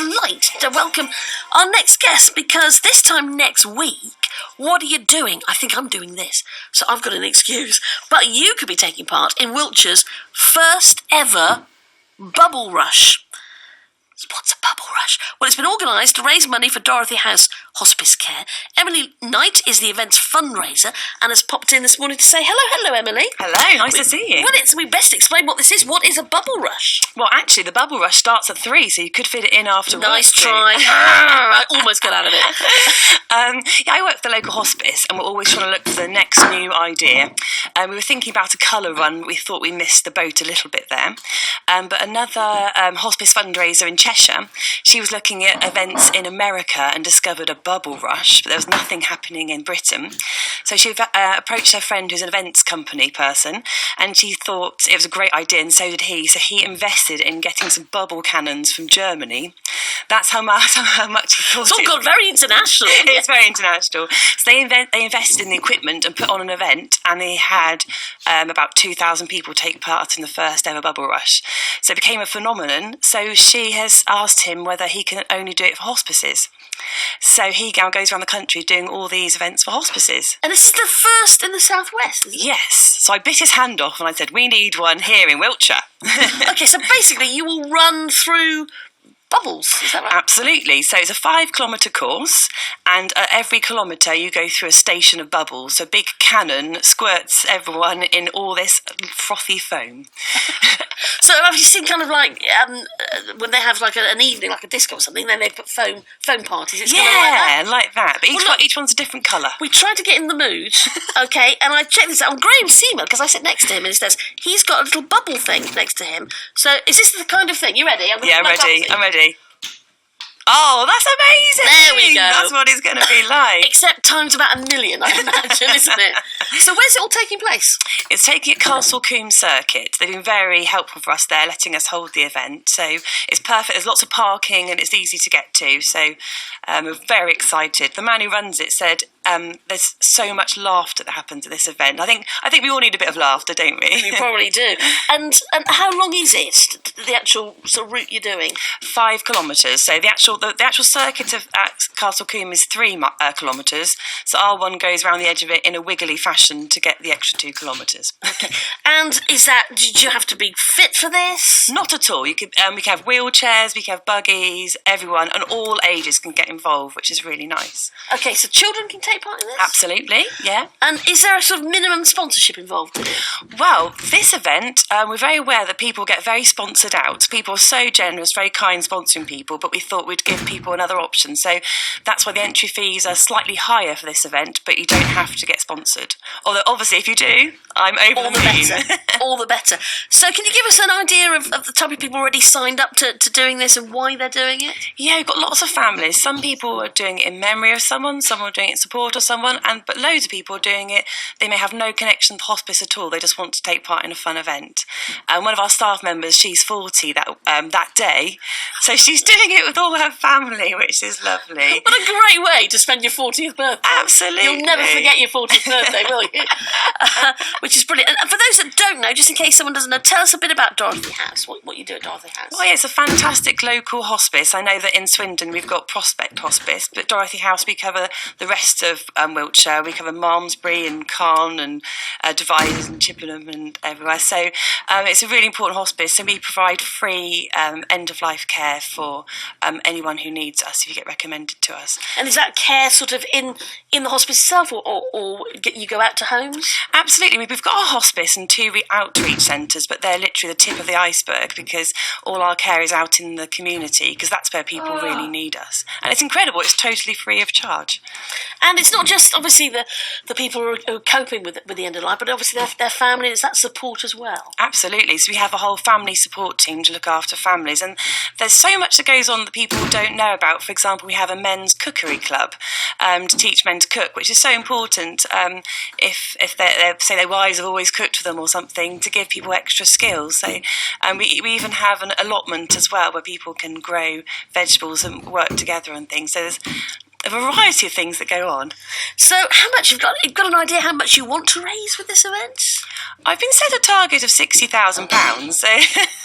delight to welcome our next guest, because this time next week, what are you doing? I think I'm doing this, so I've got an excuse. But you could be taking part in Wiltshire's first ever BubbleRush. What's a BubbleRush? Well, it's been organised to raise money for Dorothy House Hospice Care. Emily Knight is the event's fundraiser and has popped in this morning to say hello. Hello, Emily. Hello, nice to see you. Well, we best explain what this is. What is a BubbleRush? Well, actually, the BubbleRush starts at 3, so you could fit it in after work. Nice try. I almost got out of it. I work for the local hospice, and we're always trying to look for the next new idea. We were thinking about a colour run. We thought we missed the boat a little bit there. But another hospice fundraiser in Cheshire, she was looking at events in America and discovered a BubbleRush, but there was nothing happening in Britain. So she approached her friend who's an events company person, and she thought it was a great idea, and so did he. So he invested in getting some bubble cannons from Germany. That's how much he thought. It's all got very international. It's very international. So they invested in the equipment and put on an event, and they had about 2,000 people take part in the first ever BubbleRush. So it became a phenomenon. So she has asked him whether he can only do it for hospices. So he now goes around the country doing all these events for hospices. And this is the first in the southwest, isn't it? Yes. So I bit his hand off and I said, we need one here in Wiltshire. Okay, so basically you will run through bubbles, is that right? Absolutely. So it's a 5-kilometre course, and at every kilometre you go through a station of bubbles. So a big cannon squirts everyone in all this frothy foam. So have you seen kind of like when they have like an evening, like a disco or something, then they put foam parties? It's kind of like that. But each one's a different colour. We tried to get in the mood, okay, and I checked this out on Graham Seaman, because I sit next to him and he says he's got a little bubble thing next to him. So is this the kind of thing? You ready? I'm ready. Oh, that's amazing! There we go. That's what it's going to be like. Except times about 1 million, I imagine, isn't it? So where's it all taking place? It's taking at Castle Combe Circuit. They've been very helpful for us there, letting us hold the event. So it's perfect. There's lots of parking and it's easy to get to. So we're very excited. The man who runs it said there's so much laughter that happens at this event. I think we all need a bit of laughter, don't we? We probably do. And how long is it, the actual sort of route you're doing? 5 kilometres. So the actual circuit at Castle Combe is 3 kilometres. So our one goes around the edge of it in a wiggly fashion to get the extra 2 kilometres. Okay. And did you have to be fit for this? Not at all. We can have wheelchairs, we can have buggies, everyone, and all ages can get involved, which is really nice. Okay, so children can take part in this? Absolutely, yeah. And is there a sort of minimum sponsorship involved with it? Well, this event, we're very aware that people get very sponsored out. People are so generous, very kind sponsoring people, but we thought we'd give people another option. So that's why the entry fees are slightly higher for this event, but you don't have to get sponsored. Although, obviously, if you do, I'm over all the better. All the better. So can you give us an idea of the type of people already signed up to doing this and why they're doing it? Yeah, we've got lots of families. Some people are doing it in memory of someone, some are doing it in support of someone, but loads of people are doing it. They may have no connection to hospice at all. They just want to take part in a fun event. And one of our staff members, she's 40 that day, so she's doing it with all her family, which is lovely. What a great way to spend your 40th birthday. Absolutely. You'll never forget your 40th birthday, will you? Which is brilliant. And for those that don't know, just in case someone doesn't know, tell us a bit about Dorothy House, what you do at Dorothy House. Well, yeah, it's a fantastic local hospice. I know that in Swindon we've got Prospect Hospice, but Dorothy House, we cover the rest of Wiltshire. We cover Malmesbury and Cairn and Devizes and Chippenham and everywhere. So it's a really important hospice, and we provide free end-of-life care for anyone who needs us if you get recommended to us. And is that care sort of in the hospice itself, or you go out to homes? Absolutely. We've got a hospice and 2 outreach centres, but they're literally the tip of the iceberg because all our care is out in the community, because that's where people really need us. And it's incredible. It's totally free of charge. And it's not just, obviously, the people who are coping with the end of life, but obviously their family, is that support as well? Absolutely. So we have a whole family support team to look after families. And there's so much that goes on that people don't know about. For example, we have a men's cookery club to teach men to cook, which is so important if they say their wives have always cooked for them or something, to give people extra skills. So we even have an allotment as well where people can grow vegetables and work together and things. So there's a a variety of things that go on. So how much you've got an idea how much you want to raise with this event? I've been set a target of £60,000, so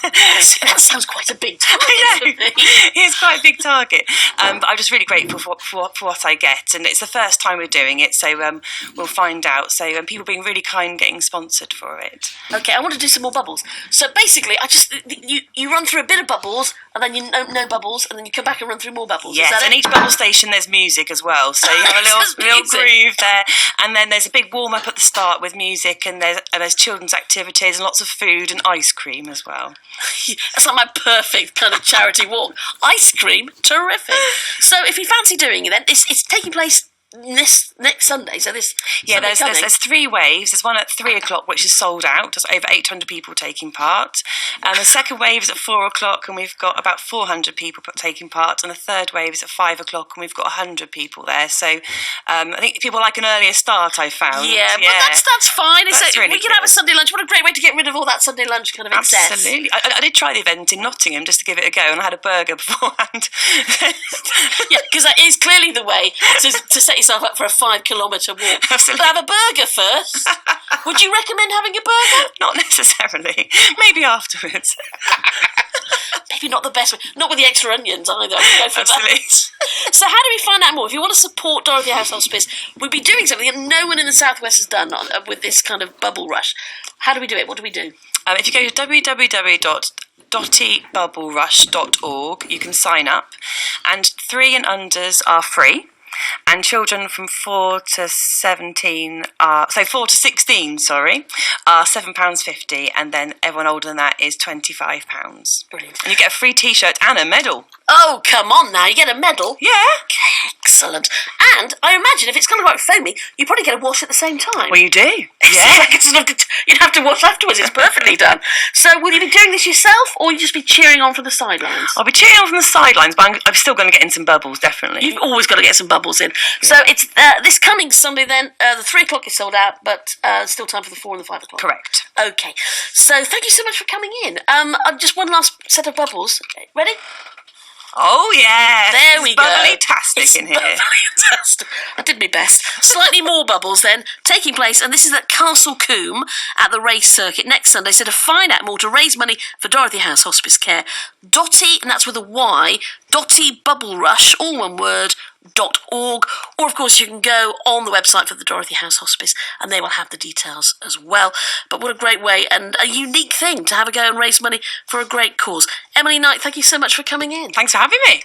that sounds quite a big target. I know, it's quite a big target. But I'm just really grateful for what I get, and it's the first time we're doing it, so we'll find out. So people being really kind, getting sponsored for it. Okay, I want to do some more bubbles. So basically, you run through a bit of bubbles, and then you no bubbles, and then you come back and run through more bubbles. Yes, and each bubble station there's music as well, so you have a little groove there, and then there's a big warm up at the start with music, and there's children's activities and lots of food and ice cream as well. That's like my perfect kind of charity walk. Ice cream, terrific. So if you fancy doing it, then it's taking place this next Sunday. So this there's 3 waves. There's one at 3:00, which is sold out. There's over 800 people taking part, and the second wave is at 4:00, and we've got about 400 people taking part, and the third wave is at 5:00, and we've got 100 people there. So I think people like an earlier start, I found. Yeah, but that's fine. Really we can have a Sunday lunch. What a great way to get rid of all that Sunday lunch kind of excess. Absolutely. I did try the event in Nottingham just to give it a go, and I had a burger beforehand. Yeah, because that is clearly the way to set yourself up for a 5-kilometre walk. Absolutely. But have a burger first. Would you recommend having a burger? Not necessarily. Maybe afterwards. Maybe not the best way. Not with the extra onions either. Absolutely. So how do we find out more? If you want to support Dorothy House Hospice, we'll be doing something that no one in the Southwest has done with this kind of bubble rush. How do we do it? What do we do? If you go to www.dottybbubblerush.org, you can sign up, and 3 and unders are free. And children from 4 to 16, are £7.50, and then everyone older than that is £25. Brilliant. And you get a free T-shirt and a medal. Oh, come on now, you get a medal? Yeah. Excellent. And I imagine if it's kind of like foamy, you probably get a wash at the same time. Well, you do. Yeah. You'd have to wash afterwards, it's perfectly done. So will you be doing this yourself, or will you just be cheering on from the sidelines? I'll be cheering on from the sidelines, but I'm still going to get in some bubbles, definitely. You've always got to get some bubbles in. Yeah. So it's this coming Sunday then. The 3:00 is sold out, but still time for the 4 and the 5:00. Correct. Okay. So thank you so much for coming in. Just one last set of bubbles. Ready? Oh, yeah. There we go. Bubbly-tastic in here. Bubbly-tastic. I did my best. Slightly more bubbles then, taking place, and this is at Castle Combe at the race circuit next Sunday. So to find out more, to raise money for Dorothy House Hospice Care, Dotty, and that's with a Y, Dotty BubbleRush, all one word, .org, or of course you can go on the website for the Dorothy House Hospice and they will have the details as well. But what a great way and a unique thing to have a go and raise money for a great cause. Emily Knight, thank you so much for coming in. Thanks for having me.